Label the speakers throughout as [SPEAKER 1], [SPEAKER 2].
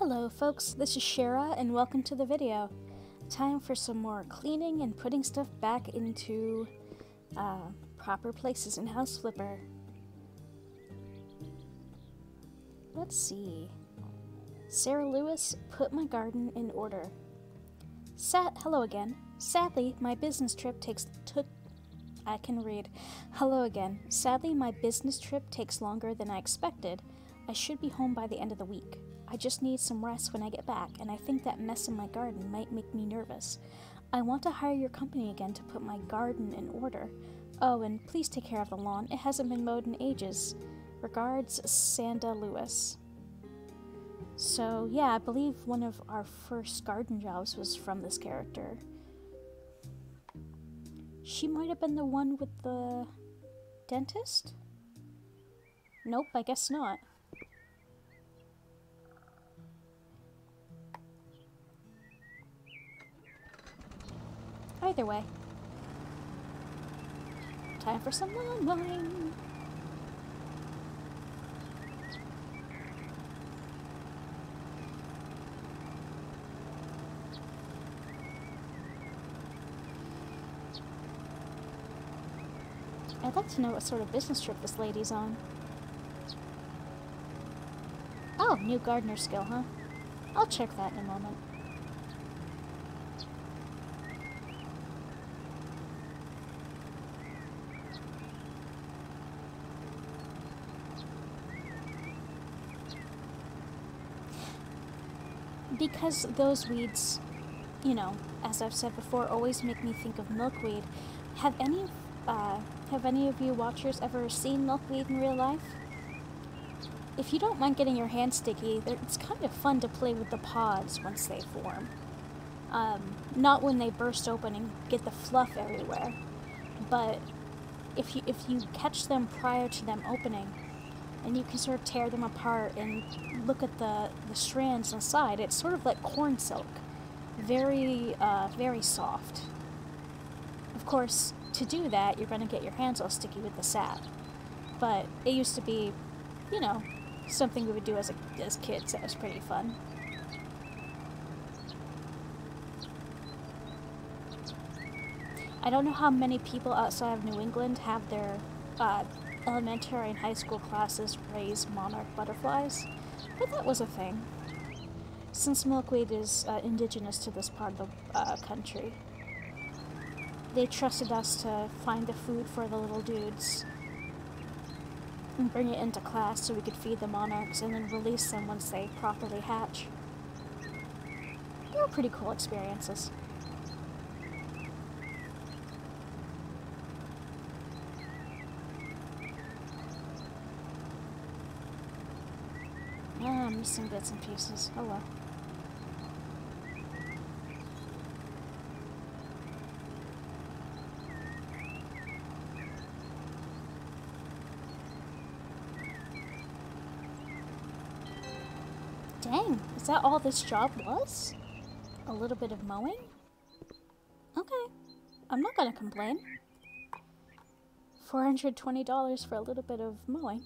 [SPEAKER 1] Hello folks, this is Shera and welcome to the video. Time for some more cleaning and putting stuff back into proper places in House Flipper. Let's see. Sarah Lewis, put my garden in order. Hello again. Sadly, my business trip takes longer than I expected. I should be home by the end of the week. I just need some rest when I get back, and I think that mess in my garden might make me nervous. I want to hire your company again to put my garden in order. Oh, and please take care of the lawn. It hasn't been mowed in ages. Regards, Sanda Lewis. So, yeah, I believe one of our first garden jobs was from this character. She might have been the one with the dentist? Nope, I guess not. Either way. Time for some lawn mowing. I'd like to know what sort of business trip this lady's on. Oh, new gardener skill, huh? I'll check that in a moment. Because those weeds, you know, as I've said before, always make me think of milkweed. Have any of you watchers ever seen milkweed in real life? If you don't mind getting your hands sticky, it's kind of fun to play with the pods once they form. Not when they burst open and get the fluff everywhere, but if you catch them prior to them opening, and you can sort of tear them apart and look at the strands inside, it's sort of like corn silk. Very, very soft. Of course, to do that, you're going to get your hands all sticky with the sap. But it used to be, you know, something we would do as kids. That was pretty fun. I don't know how many people outside of New England have their elementary and high school classes raise monarch butterflies, but that was a thing. Since milkweed is indigenous to this part of the country, they trusted us to find the food for the little dudes and bring it into class so we could feed the monarchs and then release them once they properly hatch. They were pretty cool experiences. I'm missing bits and pieces. Oh well. Dang, is that all this job was? A little bit of mowing? Okay, I'm not gonna complain. $420 for a little bit of mowing.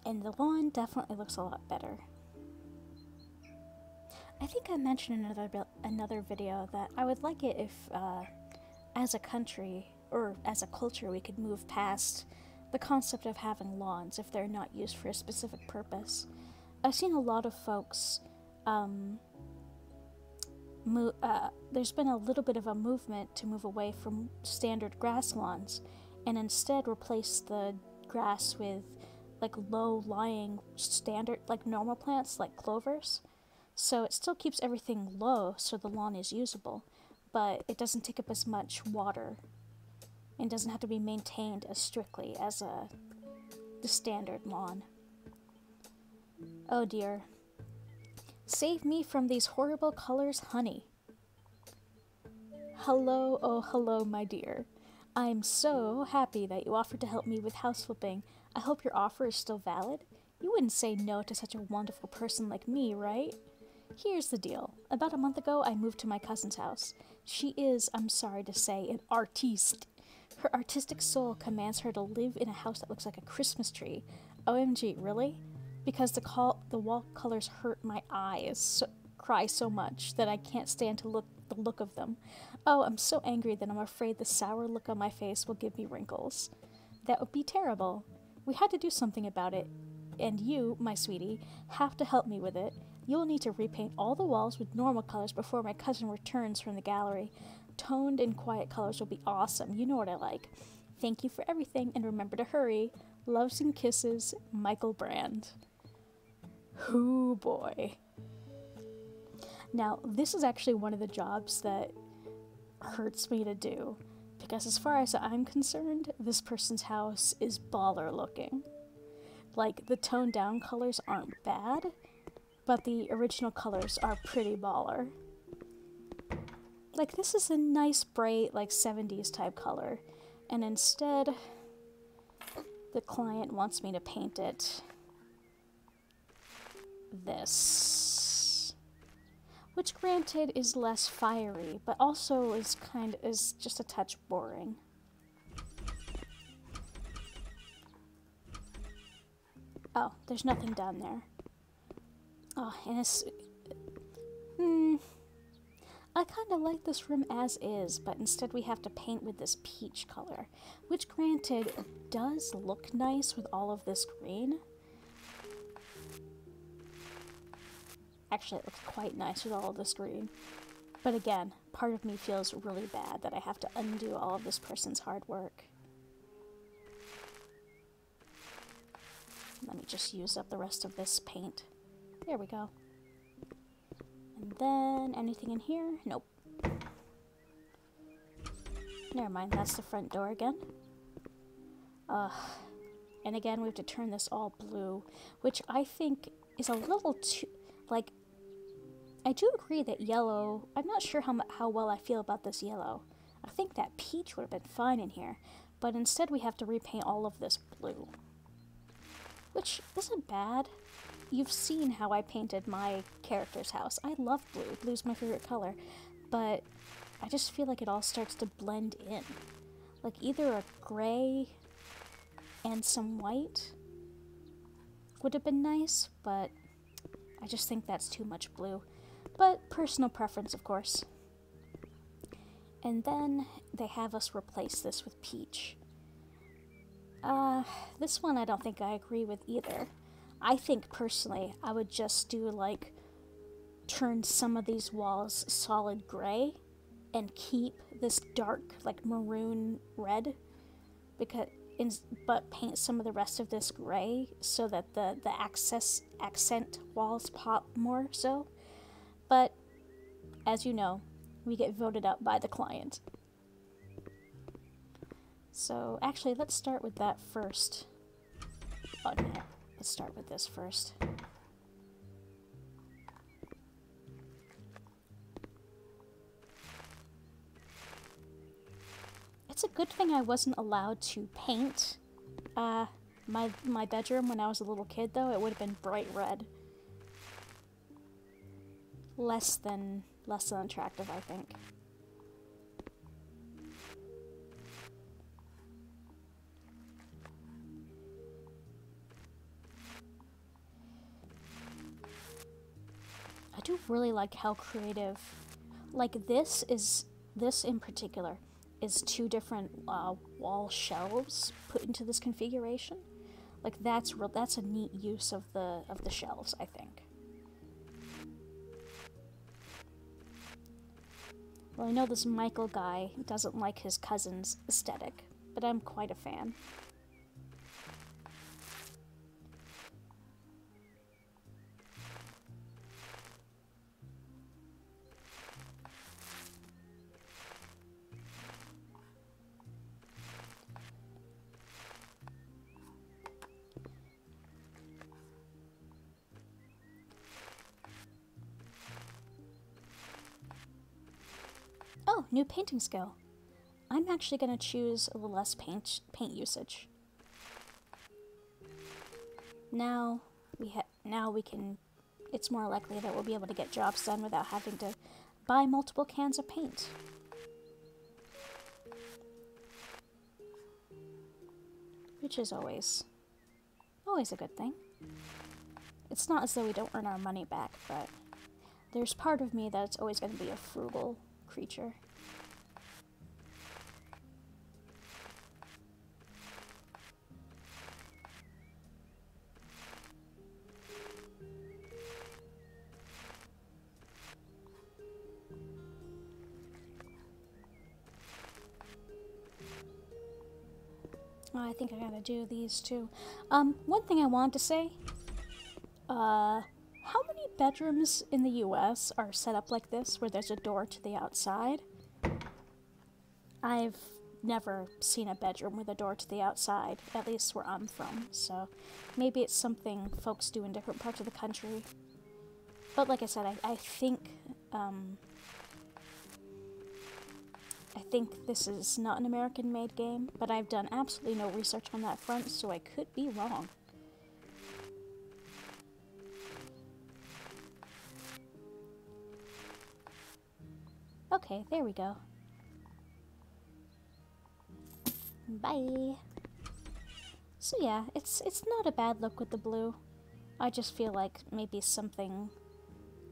[SPEAKER 1] And the lawn definitely looks a lot better. I think I mentioned in another video that I would like it if, as a country, or as a culture, we could move past the concept of having lawns if they're not used for a specific purpose. I've seen a lot of folks, there's been a little bit of a movement to move away from standard grass lawns and instead replace the grass with like low-lying standard, like normal plants, like clovers. So it still keeps everything low so the lawn is usable, but it doesn't take up as much water and doesn't have to be maintained as strictly as the standard lawn. Oh dear. Save me from these horrible colors, honey. Hello, oh hello, my dear. I'm so happy that you offered to help me with house flipping. I hope your offer is still valid. You wouldn't say no to such a wonderful person like me, right? Here's the deal. About a month ago, I moved to my cousin's house. She is, I'm sorry to say, an artiste. Her artistic soul commands her to live in a house that looks like a Christmas tree. OMG, really? because the wall colors hurt my eyes, cry so much that I can't stand to look the look of them. Oh, I'm so angry that I'm afraid the sour look on my face will give me wrinkles. That would be terrible. We had to do something about it, and you, my sweetie, have to help me with it. You'll need to repaint all the walls with normal colors before my cousin returns from the gallery. Toned and quiet colors will be awesome. You know what I like. Thank you for everything, and remember to hurry. Loves and kisses, Michael Brand. Hoo boy. Now, this is actually one of the jobs that hurts me to do, because as far as I'm concerned, this person's house is baller looking. Like, the toned down colors aren't bad, but the original colors are pretty baller. Like, this is a nice, bright, like, 70s type color, and instead, the client wants me to paint it this. Which, granted, is less fiery, but also is just a touch boring. Oh, there's nothing down there. Oh, and it's... I kind of like this room as is, but instead we have to paint with this peach color, which, granted, does look nice with all of this green. Actually, it looks quite nice with all of this green. But again, part of me feels really bad that I have to undo all of this person's hard work. Let me just use up the rest of this paint. There we go. And then, anything in here? Nope. Never mind, that's the front door again. And again, we have to turn this all blue, which I think is a little too... Like, I do agree that yellow... I'm not sure how well I feel about this yellow. I think that peach would have been fine in here, but instead we have to repaint all of this blue. Which isn't bad. You've seen how I painted my character's house. I love blue. Blue's my favorite color. But I just feel like it all starts to blend in. Like either a gray and some white would have been nice, but I just think that's too much blue. But personal preference, of course. And then they have us replace this with peach. This one I don't think I agree with either. I think, personally, I would just do, like, turn some of these walls solid gray and keep this dark, like, maroon red, but paint some of the rest of this gray so that the accent walls pop more so. But, as you know, we get voted out by the client. So, actually, let's start with that first. Oh, no. Let's start with this first. It's a good thing I wasn't allowed to paint my bedroom when I was a little kid, though. It would have been bright red. Less than attractive, I think. I do really like how creative, like this in particular is two different wall shelves put into this configuration. Like that's a neat use of the shelves, I think. Well, I know this Michael guy doesn't like his cousin's aesthetic, but I'm quite a fan. Oh, new painting skill. I'm actually going to choose a little less paint usage. Now we can, it's more likely that we'll be able to get jobs done without having to buy multiple cans of paint. Which is always a good thing. It's not as though we don't earn our money back, but there's part of me that's always going to be a frugal creature. Oh, I think I gotta do these too. One thing I wanted to say, how many bedrooms in the US are set up like this, where there's a door to the outside? I've never seen a bedroom with a door to the outside, at least where I'm from, so maybe it's something folks do in different parts of the country. But like I said, I think this is not an American-made game, but I've done absolutely no research on that front, so I could be wrong. Okay, there we go. Bye! So yeah, it's not a bad look with the blue. I just feel like maybe something,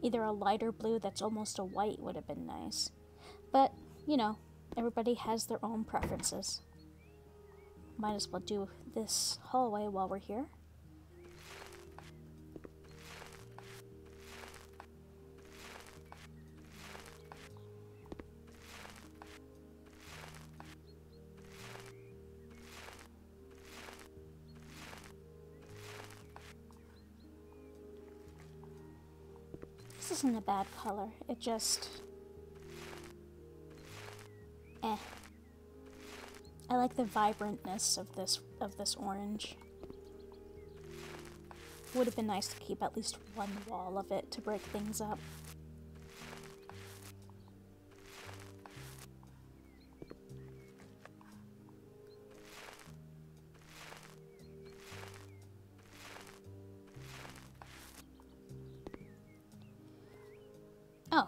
[SPEAKER 1] either a lighter blue that's almost a white would have been nice. But, you know, everybody has their own preferences. Might as well do this hallway while we're here. This isn't a bad color, it just... I like the vibrantness of this orange. Would have been nice to keep at least one wall of it to break things up. Oh.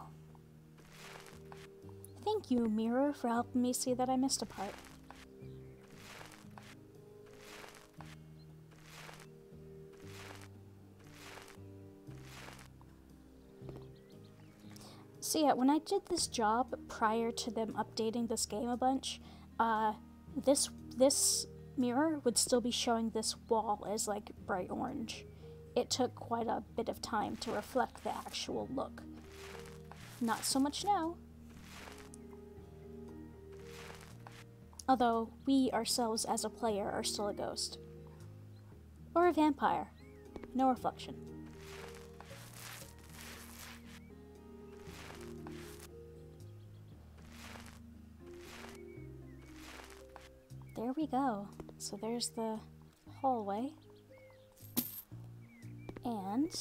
[SPEAKER 1] Thank you, mirror, for helping me see that I missed a part. So yeah, when I did this job prior to them updating this game a bunch, this mirror would still be showing this wall as like bright orange. It took quite a bit of time to reflect the actual look. Not so much now. Although we ourselves as a player are still a ghost. Or a vampire. No reflection. There we go. So there's the hallway. And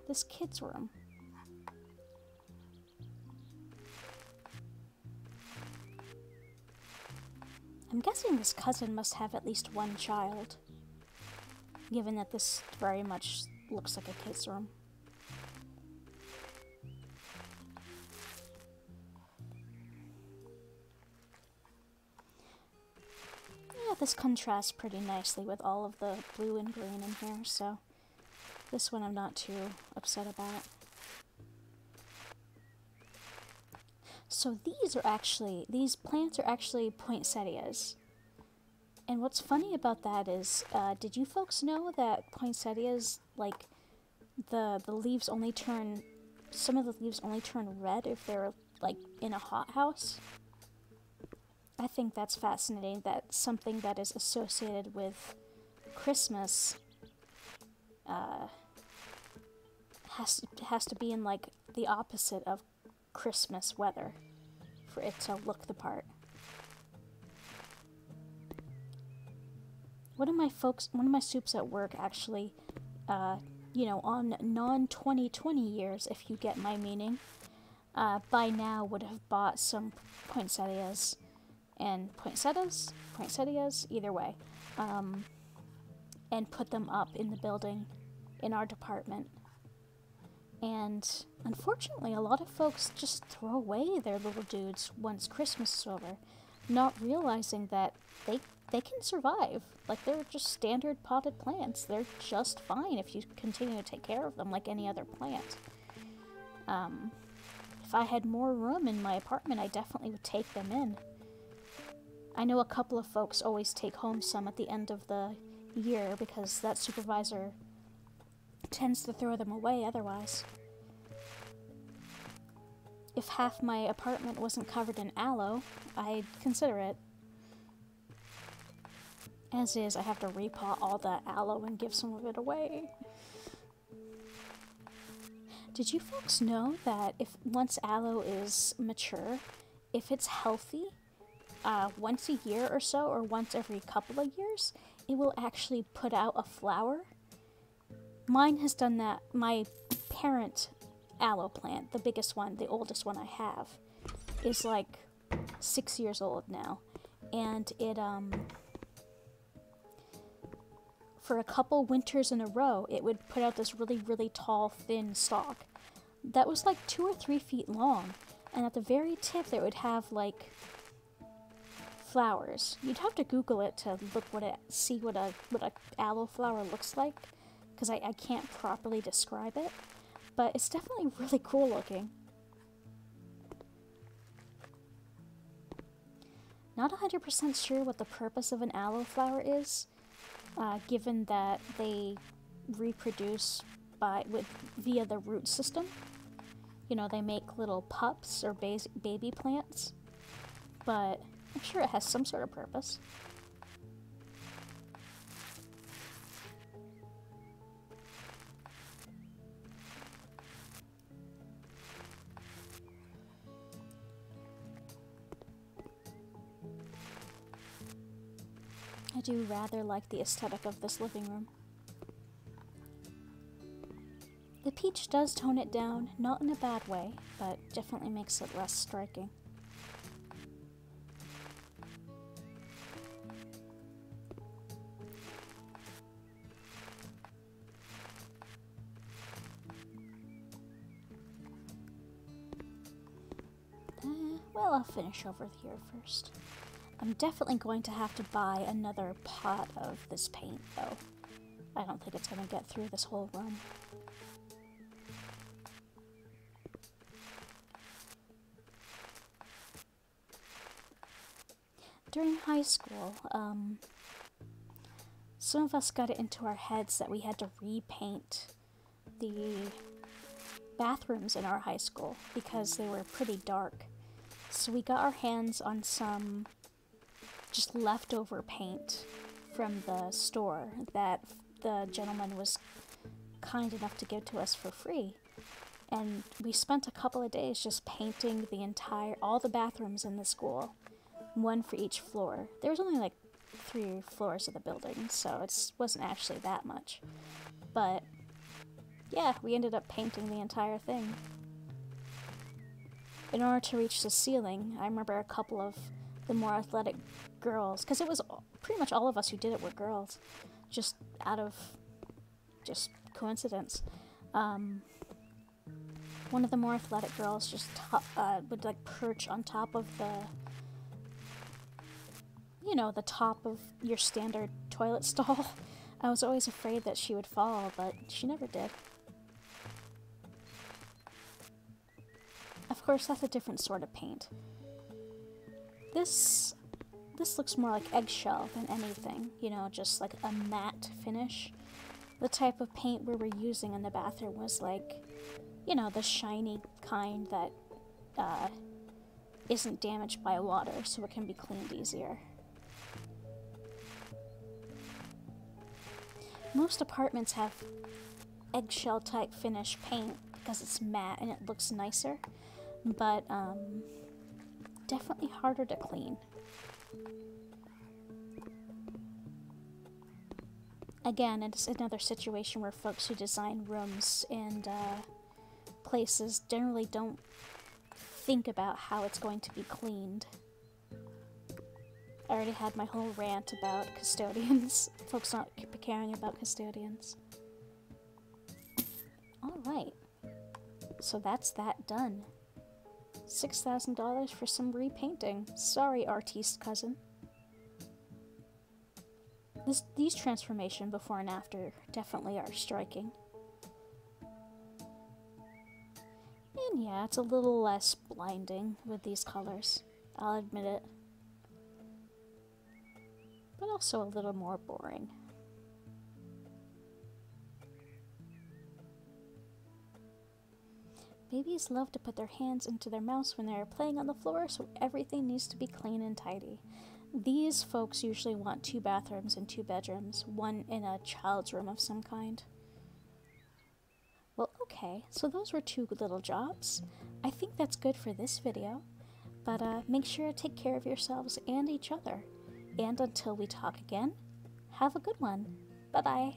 [SPEAKER 1] this kid's room. I'm guessing this cousin must have at least one child, given that this very much looks like a kid's room. Yeah, this contrasts pretty nicely with all of the blue and green in here, so this one I'm not too upset about. So these plants are actually poinsettias. And what's funny about that is, did you folks know that poinsettias, like, the leaves only turn, some of the leaves only turn red if they're, like, in a hothouse? I think that's fascinating that something that is associated with Christmas has to be in, like, the opposite of Christmas weather for it to look the part. One of my soups at work actually, you know, on non-2020 years, if you get my meaning, by now would have bought some poinsettias, and poinsettias, either way, and put them up in the building in our department. And unfortunately, a lot of folks just throw away their little dudes once Christmas is over, not realizing that they can survive. Like, they're just standard potted plants. They're just fine if you continue to take care of them like any other plant. If I had more room in my apartment, I definitely would take them in. I know a couple of folks always take home some at the end of the year because that supervisor tends to throw them away otherwise. If half my apartment wasn't covered in aloe, I'd consider it. As is, I have to repot all that aloe and give some of it away. Did you folks know that if once aloe is mature, if it's healthy, once a year or so, or once every couple of years, it will actually put out a flower? Mine has done that. My parent aloe plant, the biggest one, the oldest one I have, is like 6 years old now. And it, for a couple winters in a row, it would put out this really, really tall, thin stalk that was like 2 or 3 feet long. And at the very tip, it would have like flowers. You'd have to Google it to look see what a aloe flower looks like, because I can't properly describe it. But it's definitely really cool looking. Not 100% sure what the purpose of an aloe flower is, given that they reproduce via the root system. You know, they make little pups or baby plants, but I'm sure it has some sort of purpose. I do rather like the aesthetic of this living room. The peach does tone it down, not in a bad way, but definitely makes it less striking. Well, I'll finish over here first. I'm definitely going to have to buy another pot of this paint, though. I don't think it's going to get through this whole room. During high school, some of us got it into our heads that we had to repaint the bathrooms in our high school because they were pretty dark. So we got our hands on some just leftover paint from the store that the gentleman was kind enough to give to us for free. And we spent a couple of days just painting all the bathrooms in the school, one for each floor. There was only like 3 floors of the building, so it wasn't actually that much. But yeah, we ended up painting the entire thing. In order to reach the ceiling, I remember a couple of the more athletic girls, because it was pretty much all of us who did it were girls, just out of just coincidence. One of the more athletic girls just would like perch on top of the top of your standard toilet stall. I was always afraid that she would fall, but she never did. Of course, that's a different sort of paint. This looks more like eggshell than anything, just like a matte finish. The type of paint we were using in the bathroom was like, the shiny kind that isn't damaged by water, so it can be cleaned easier. Most apartments have eggshell type finish paint because it's matte and it looks nicer, but definitely harder to clean. Again, it's another situation where folks who design rooms and places generally don't think about how it's going to be cleaned. I already had my whole rant about custodians. Folks not caring about custodians. Alright. So that's that done. $6,000 for some repainting. Sorry, artiste cousin. These transformation before and after definitely are striking. And yeah, it's a little less blinding with these colors, I'll admit it. But also a little more boring. Babies love to put their hands into their mouths when they are playing on the floor, so everything needs to be clean and tidy. These folks usually want 2 bathrooms and 2 bedrooms, one in a child's room of some kind. Well, okay, so those were 2 little jobs. I think that's good for this video, but make sure to take care of yourselves and each other. And until we talk again, have a good one. Bye-bye.